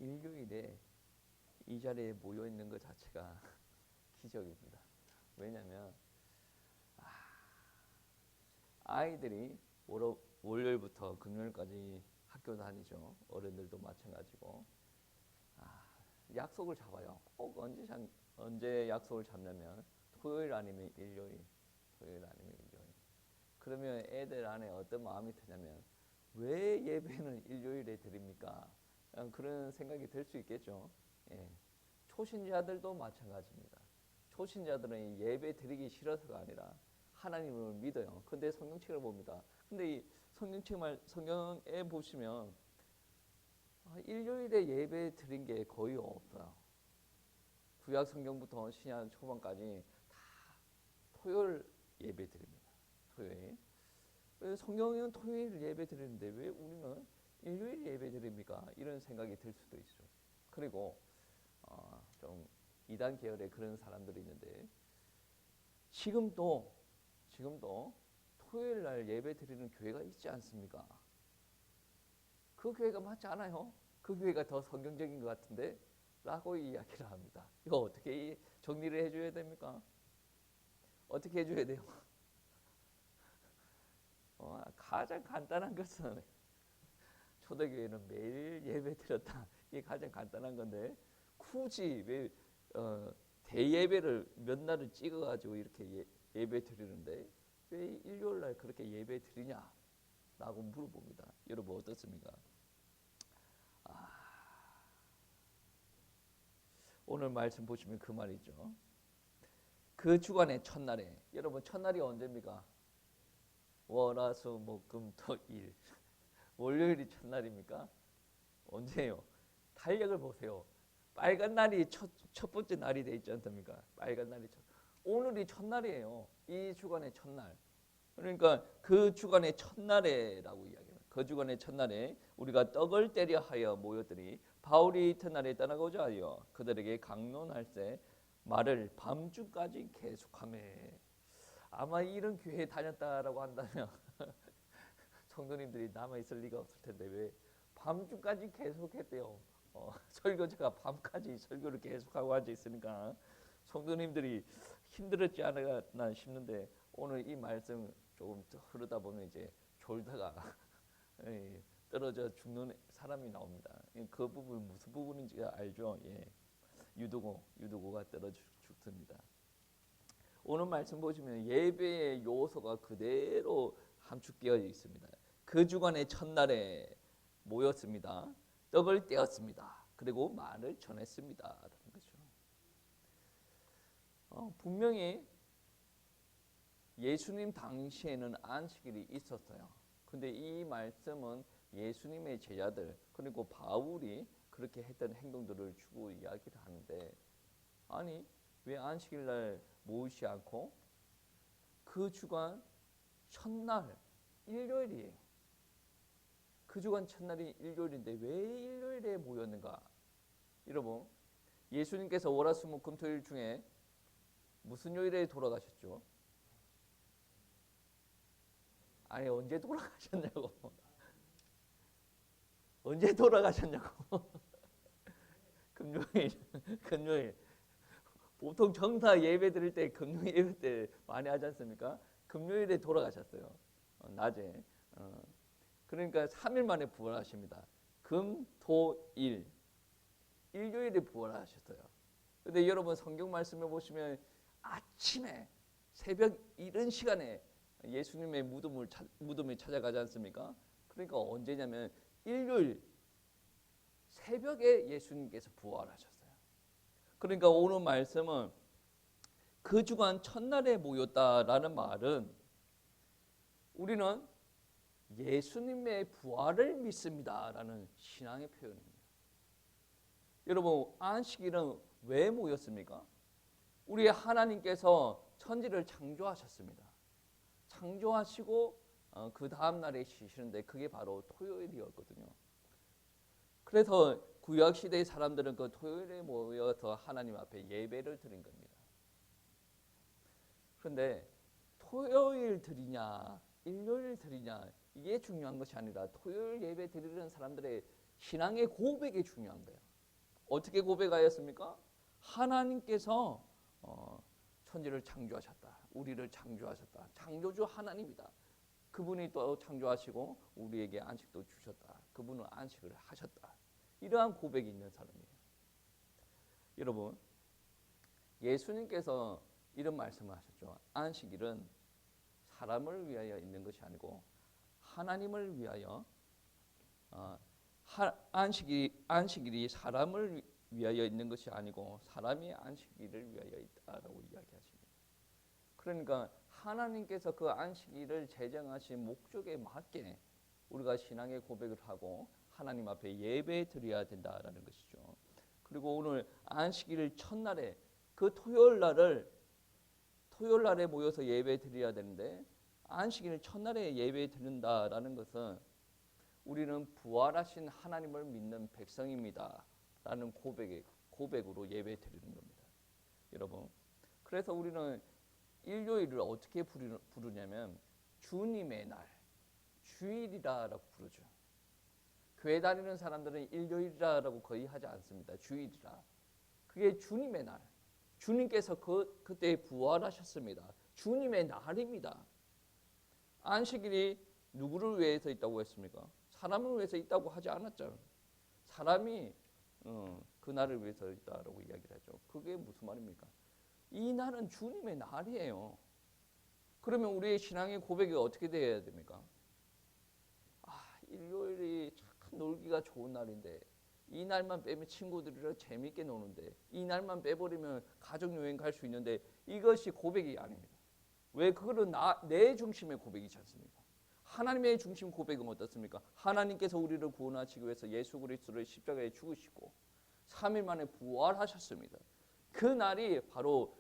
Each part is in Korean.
일요일에 이 자리에 모여 있는 것 자체가 기적입니다. 왜냐하면 아이들이 월요일부터 금요일까지 학교 다니죠. 어른들도 마찬가지고 약속을 잡아요. 꼭 언제 약속을 잡냐면 토요일 아니면 일요일, 토요일 아니면 일요일. 그러면 애들 안에 어떤 마음이 드냐면 왜 예배는 일요일에 드립니까? 그런 생각이 들 수 있겠죠. 예. 초신자들도 마찬가지입니다. 초신자들은 예배 드리기 싫어서가 아니라 하나님을 믿어요. 근데 성경책을 봅니다. 근데 이 성경에 보시면 일요일에 예배 드린 게 거의 없어요. 구약 성경부터 신약 초반까지 다 토요일 예배 드립니다. 토요일. 성경은 토요일 예배 드리는데 왜 우리는 일요일 예배 드립니까? 이런 생각이 들 수도 있죠. 그리고 좀 이단 계열의 그런 사람들이 있는데 지금도 토요일 날 예배 드리는 교회가 있지 않습니까? 그 교회가 맞지 않아요? 그 교회가 더 성경적인 것 같은데 라고 이야기를 합니다. 이거 어떻게 정리를 해줘야 됩니까? 어떻게 해줘야 돼요? 가장 간단한 것은 초대교회는 매일 예배 드렸다. 이게 가장 간단한 건데 굳이 왜 대예배를 몇 날을 찍어가지고 이렇게 예배 드리는데 왜 일요일 날 그렇게 예배 드리냐라고 물어봅니다. 여러분 어떻습니까? 오늘 말씀 보시면 그 말이죠. 그 주간의 첫날에, 여러분 첫날이 언제입니까? 월화수목금토일. 월요일이 첫날입니까? 언제예요? 달력을 보세요. 빨간 날이 첫 번째 날이 돼 있지 않습니까? 빨간 날이 오늘이 첫날이에요. 이 주간의 첫날. 그러니까 그 주간의 첫날에라고 이야기합니다. 그 주간의 첫날에 우리가 떡을 때려 하여 모였더니 바울이 이튿날에 떠나고자 하여 그들에게 강론할세 말을 밤중까지 계속하며. 아마 이런 교회에 다녔다라고 한다면 성도님들이 남아있을 리가 없을 텐데 왜 밤중까지 계속했대요. 설교자가 밤까지 설교를 계속하고 앉아있으니까 성도님들이 힘들었지 않았나 싶는데 오늘 이 말씀 조금 흐르다 보면 이제 졸다가 떨어져 죽는 사람이 나옵니다. 그 부분 무슨 부분인지 알죠? 예. 유두고가 떨어져 죽습니다. 오늘 말씀 보시면 예배의 요소가 그대로 함축되어 있습니다. 그 주간의 첫날에 모였습니다. 떡을 떼었습니다. 그리고 말을 전했습니다. 라는 거죠. 분명히 예수님 당시에는 안식일이 있었어요. 근데 이 말씀은 예수님의 제자들 그리고 바울이 그렇게 했던 행동들을 주고 이야기를 하는데 아니 왜 안식일 날 모이지 않고 그 주간 첫날 일요일이에요. 그 주간 첫날이 일요일인데 왜 일요일에 모였는가? 여러분 예수님께서 월화수목금토일 중에 무슨 요일에 돌아가셨죠? 아니 언제 돌아가셨냐고. 언제 돌아가셨냐고. 금요일. 보통 정사 예배 드릴 때 금요일 예배 때 많이 하지 않습니까? 금요일에 돌아가셨어요. 낮에. 그러니까 3일 만에 부활하십니다. 금, 토, 일. 일요일에 부활하셨어요. 근데 여러분 성경 말씀에 보시면 아침에 새벽 이른 시간에 예수님의 무덤을 찾아가지 않습니까? 그러니까 언제냐면 일요일 새벽에 예수님께서 부활하셨어요. 그러니까 오늘 말씀은 그 주간 첫날에 모였다라는 말은 우리는 예수님의 부활을 믿습니다라는 신앙의 표현입니다. 여러분 안식일은 왜 모였습니까? 우리 하나님께서 천지를 창조하셨습니다. 창조하시고 그 다음 날에 쉬시는데 그게 바로 토요일이었거든요. 그래서 구약 시대의 사람들은 그 토요일에 모여서 하나님 앞에 예배를 드린 겁니다. 그런데 토요일 드리냐 일요일 드리냐 이게 중요한 것이 아니라 토요일 예배 드리는 사람들의 신앙의 고백이 중요한 거예요. 어떻게 고백하였습니까? 하나님께서 천지를 창조하셨다. 우리를 창조하셨다. 창조주 하나님이다. 그분이 또 창조하시고 우리에게 안식도 주셨다. 그분은 안식을 하셨다. 이러한 고백이 있는 사람이에요. 여러분, 예수님께서 이런 말씀을 하셨죠. 안식일은 사람을 위하여 있는 것이 아니고 하나님을 위하여, 안식일이 사람을 위하여 있는 것이 아니고 사람이 안식일을 위하여 있다라고 이야기하십니다. 그러니까 하나님께서 그 안식일을 제정하신 목적에 맞게 우리가 신앙의 고백을 하고 하나님 앞에 예배 드려야 된다라는 것이죠. 그리고 오늘 안식일 첫날에 그 토요일 날에 모여서 예배 드려야 되는데 안식일 첫날에 예배 드린다라는 것은 우리는 부활하신 하나님을 믿는 백성입니다 라는 고백으로 예배 드리는 겁니다. 여러분, 그래서 우리는 일요일을 어떻게 부르냐면 주님의 날, 주일이라고 부르죠. 교회 다니는 사람들은 일요일이라고 거의 하지 않습니다. 주일이라. 그게 주님의 날. 주님께서 그때 부활하셨습니다. 주님의 날입니다. 안식일이 누구를 위해서 있다고 했습니까? 사람을 위해서 있다고 하지 않았죠. 사람이 그 날을 위해서 있다라고 이야기를 하죠. 그게 무슨 말입니까? 이 날은 주님의 날이에요. 그러면 우리의 신앙의 고백이 어떻게 되어야 됩니까? 일요일이 참 놀기가 좋은 날인데 이 날만 빼면 친구들이랑 재밌게 노는데 이 날만 빼버리면 가족여행 갈 수 있는데 이것이 고백이 아닙니다. 왜? 그거는 내 중심의 고백이지 않습니까? 하나님의 중심 고백은 어떻습니까? 하나님께서 우리를 구원하시기 위해서 예수 그리스도를 십자가에 죽으시고 3일 만에 부활하셨습니다. 그 날이 바로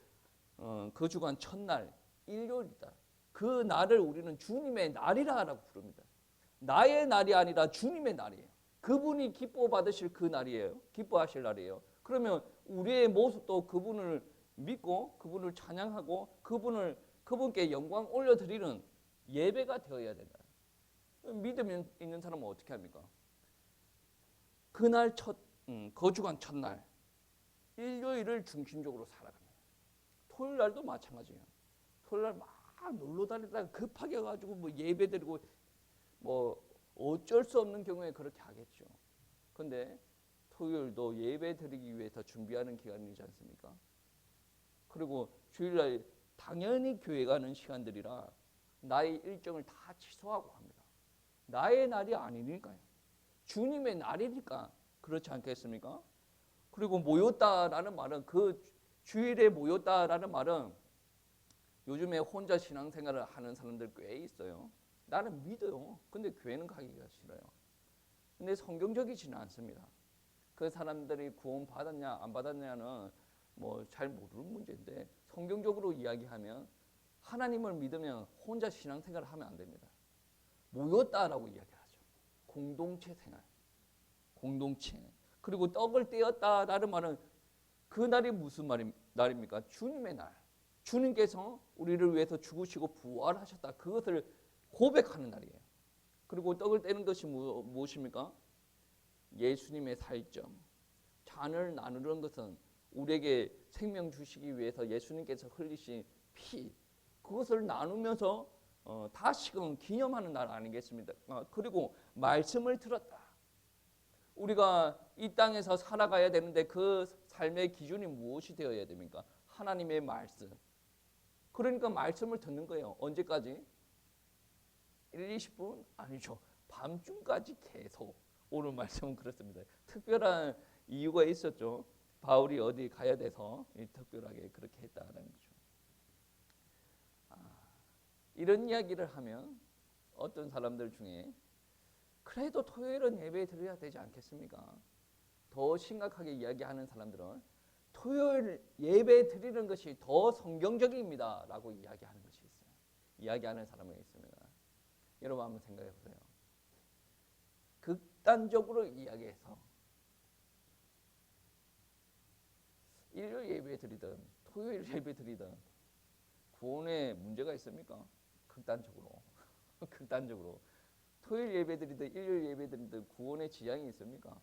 그 주간 첫날 일요일이다. 그 날을 우리는 주님의 날이라고 부릅니다. 나의 날이 아니라 주님의 날이에요. 그분이 기뻐 받으실 그 날이에요. 기뻐하실 날이에요. 그러면 우리의 모습도 그분을 믿고 그분을 찬양하고 그분께 영광 올려드리는 예배가 되어야 된다. 믿음 있는 사람은 어떻게 합니까? 그날 거주간 첫날 일요일을 중심적으로 살아갑니다. 토요일 날도 마찬가지예요. 토요일 날 막 놀러 다니다가 급하게 가지고 뭐 예배 드리고 뭐 어쩔 수 없는 경우에 그렇게 하겠죠. 근데 토요일도 예배 드리기 위해서 준비하는 기간이지 않습니까? 그리고 주일날 당연히 교회 가는 시간들이라 나의 일정을 다 취소하고 합니다. 나의 날이 아니니까요. 주님의 날이니까 그렇지 않겠습니까? 그리고 모였다라는 말은 그 주일에 모였다라는 말은 요즘에 혼자 신앙생활을 하는 사람들 꽤 있어요. 나는 믿어요. 근데 교회는 가기가 싫어요. 근데 성경적이지는 않습니다. 그 사람들이 구원 받았냐 안 받았냐는 뭐 잘 모르는 문제인데 성경적으로 이야기하면 하나님을 믿으면 혼자 신앙생활을 하면 안 됩니다. 모였다라고 이야기를 하죠. 공동체 생활, 공동체. 그리고 떡을 떼었다라는 말은 그 날이 무슨 날입니까? 주님의 날. 주님께서 우리를 위해서 죽으시고 부활하셨다. 그것을 고백하는 날이에요. 그리고 떡을 떼는 것이 무엇입니까? 예수님의 살점. 잔을 나누는 것은 우리에게 생명 주시기 위해서 예수님께서 흘리신 피. 그것을 나누면서 다시금 기념하는 날 아니겠습니까? 그리고 말씀을 들었다. 우리가 이 땅에서 살아가야 되는데 그 삶의 기준이 무엇이 되어야 됩니까? 하나님의 말씀. 그러니까 말씀을 듣는 거예요. 언제까지? 1, 20분? 아니죠. 밤중까지 계속. 오늘 말씀은 그렇습니다. 특별한 이유가 있었죠. 바울이 어디 가야 돼서 특별하게 그렇게 했다는 거죠. 이런 이야기를 하면 어떤 사람들 중에 그래도 토요일은 예배 드려야 되지 않겠습니까? 더 심각하게 이야기하는 사람들은 토요일 예배 드리는 것이 더 성경적입니다 라고 이야기하는 것이 있어요. 이야기하는 사람이 있습니다. 여러분 한번 생각해 보세요. 극단적으로 이야기해서 일요일 예배 드리든 토요일 예배 드리든 구원에 문제가 있습니까? 극단적으로 극단적으로 토요일 예배 드리든 일요일 예배 드리든 구원에 지장이 있습니까?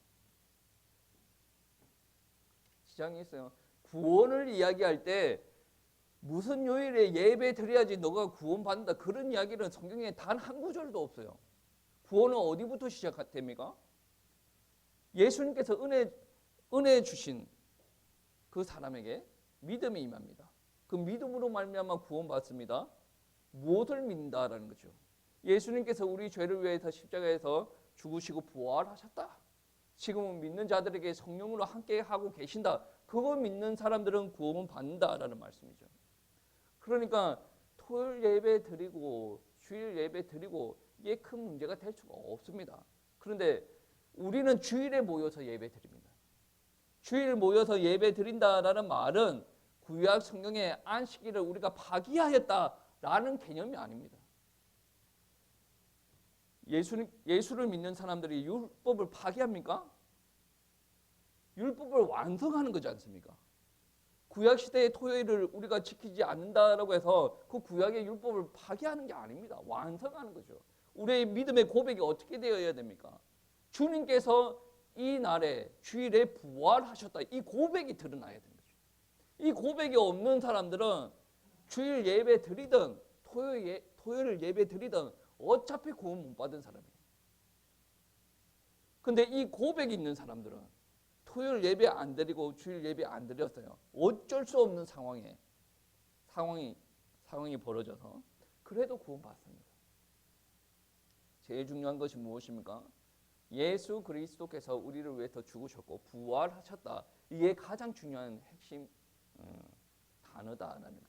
지장이 있어요. 구원을 이야기할 때 무슨 요일에 예배 드려야지 너가 구원받는다 그런 이야기는 성경에 단 한 구절도 없어요. 구원은 어디부터 시작됩니까? 예수님께서 은혜 주신 그 사람에게 믿음이 임합니다. 그 믿음으로 말미암아 구원받습니다. 무엇을 믿는다라는 거죠. 예수님께서 우리 죄를 위해서 십자가에서 죽으시고 부활하셨다. 지금은 믿는 자들에게 성령으로 함께 하고 계신다. 그거 믿는 사람들은 구원 받는다라는 말씀이죠. 그러니까 토요일 예배 드리고 주일 예배 드리고 이게 큰 문제가 될 수가 없습니다. 그런데 우리는 주일에 모여서 예배 드립니다. 주일 모여서 예배 드린다라는 말은 구약 성경의 안식일을 우리가 파기하였다라는 개념이 아닙니다. 예수를 믿는 사람들이 율법을 파기합니까? 율법을 완성하는 거지 않습니까? 구약 시대의 토요일을 우리가 지키지 않는다라고 해서 그 구약의 율법을 파기하는 게 아닙니다. 완성하는 거죠. 우리의 믿음의 고백이 어떻게 되어야 됩니까? 주님께서 이 날에 주일에 부활하셨다. 이 고백이 드러나야 되는 거죠. 이 고백이 없는 사람들은 주일 예배 드리든 토요일 예배 드리든 어차피 구원 못 받은 사람이에요. 근데 이 고백이 있는 사람들은 토요일 예배 안 드리고 주일 예배 안 드렸어요. 어쩔 수 없는 상황이 벌어져서 그래도 구원 받습니다. 제일 중요한 것이 무엇입니까? 예수 그리스도께서 우리를 위해서 죽으셨고 부활하셨다. 이게 가장 중요한 핵심 단어다라는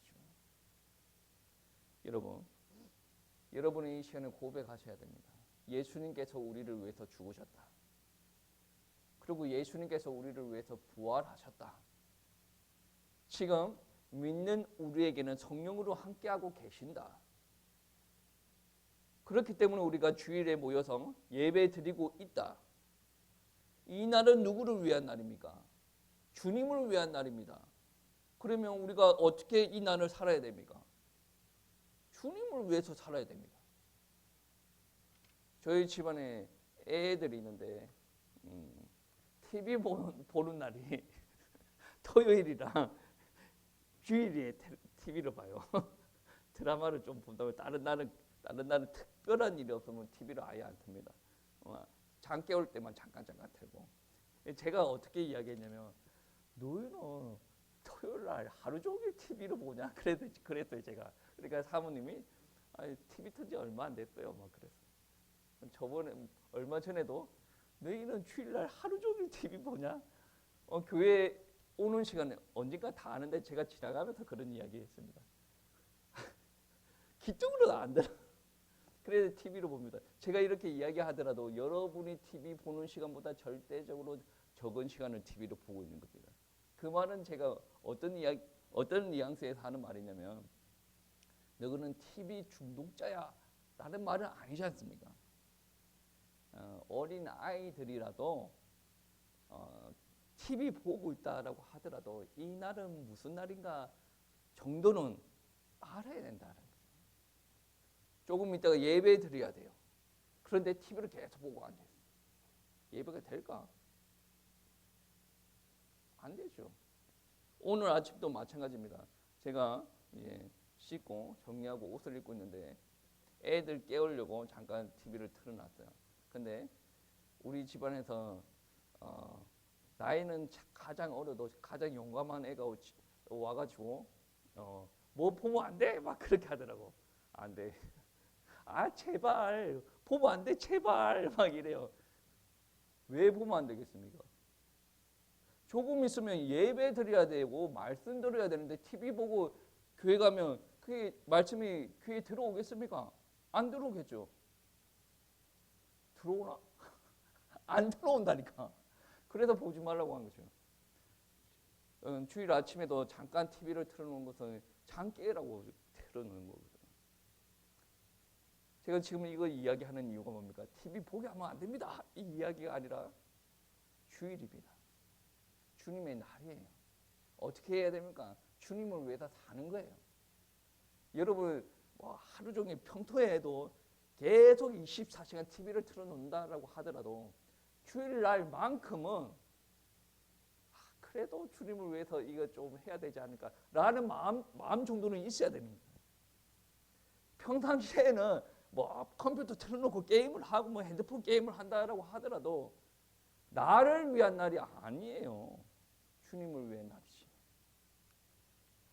거죠. 여러분이 이 시간에 고백하셔야 됩니다. 예수님께서 우리를 위해서 죽으셨다. 그리고 예수님께서 우리를 위해서 부활하셨다. 지금 믿는 우리에게는 성령으로 함께하고 계신다. 그렇기 때문에 우리가 주일에 모여서 예배 드리고 있다. 이 날은 누구를 위한 날입니까? 주님을 위한 날입니다. 그러면 우리가 어떻게 이 날을 살아야 됩니까? 주님을 위해서 살아야 됩니다. 저희 집안에 애들이 있는데 TV 보는 날이 토요일이랑 주일에 TV를 봐요. 드라마를 좀 본다고 다른 날은 특별한 일이 없으면 TV를 아예 안 틉니다. 잠 깨울 때만 잠깐 틀고. 제가 어떻게 이야기했냐면 너희는 토요일 날 하루 종일 TV를 보냐? 그랬어요 제가. 그러니까 사모님이 TV 튼 지 얼마 안 됐어요. 막 그랬어요. 저번에 얼마 전에도 너희는 주일날 하루 종일 TV 보냐? 교회 오는 시간에 언젠가 다 아는데 제가 지나가면서 그런 이야기 했습니다. 기적으로 안 들어. 그래서 TV로 봅니다. 제가 이렇게 이야기하더라도 여러분이 TV 보는 시간보다 절대적으로 적은 시간을 TV로 보고 있는 겁니다. 그 말은 제가 어떤 뉘앙스에서 하는 말이냐면 너희는 TV 중독자야 라는 말은 아니지 않습니까? 어린 아이들이라도 TV 보고 있다라고 하더라도 이 날은 무슨 날인가 정도는 알아야 된다는 거죠. 조금 있다가 예배 드려야 돼요. 그런데 TV를 계속 보고 앉아있어요. 예배가 될까? 안 되죠. 오늘 아침도 마찬가지입니다. 제가 씻고 정리하고 옷을 입고 있는데 애들 깨우려고 잠깐 TV를 틀어놨어요. 근데 우리 집안에서 나이는 가장 어려도 가장 용감한 애가 와가지고 뭐 보면 안 돼? 막 그렇게 하더라고. 안 돼. 제발 보면 안 돼. 제발 막 이래요. 왜 보면 안 되겠습니까? 조금 있으면 예배 드려야 되고 말씀 들어야 되는데 TV 보고 교회 가면 그게 말씀이 귀에 들어오겠습니까? 안 들어오겠죠. 들어오나? 안 들어온다니까. 그래서 보지 말라고 한 거죠. 주일 아침에도 잠깐 TV를 틀어놓은 것은 잠 깨라고 틀어놓는 거거든요. 제가 지금 이거 이야기하는 이유가 뭡니까? TV 보게 하면 안 됩니다. 이 이야기가 아니라 주일입니다. 주님의 날이에요. 어떻게 해야 됩니까? 주님을 위해서 사는 거예요. 여러분 하루 종일 평소에도 계속 24시간 TV를 틀어놓는다라고 하더라도 주일날만큼은 그래도 주님을 위해서 이거 좀 해야 되지 않을까라는 마음 정도는 있어야 됩니다. 평상시에는 뭐 컴퓨터 틀어놓고 게임을 하고 뭐 핸드폰 게임을 한다라고 하더라도 나를 위한 날이 아니에요. 주님을 위한 날이지.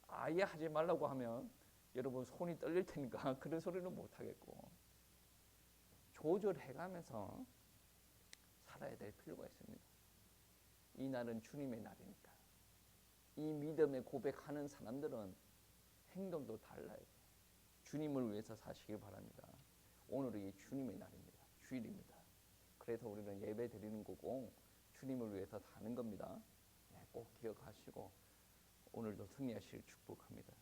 아예 하지 말라고 하면 여러분 손이 떨릴 테니까 그런 소리는 못 하겠고 조절해가면서 살아야 될 필요가 있습니다. 이 날은 주님의 날이니까. 이 믿음의 고백하는 사람들은 행동도 달라야 돼요. 주님을 위해서 사시길 바랍니다. 오늘이 주님의 날입니다. 주일입니다. 그래서 우리는 예배 드리는 거고 주님을 위해서 사는 겁니다. 꼭 기억하시고 오늘도 승리하시길 축복합니다.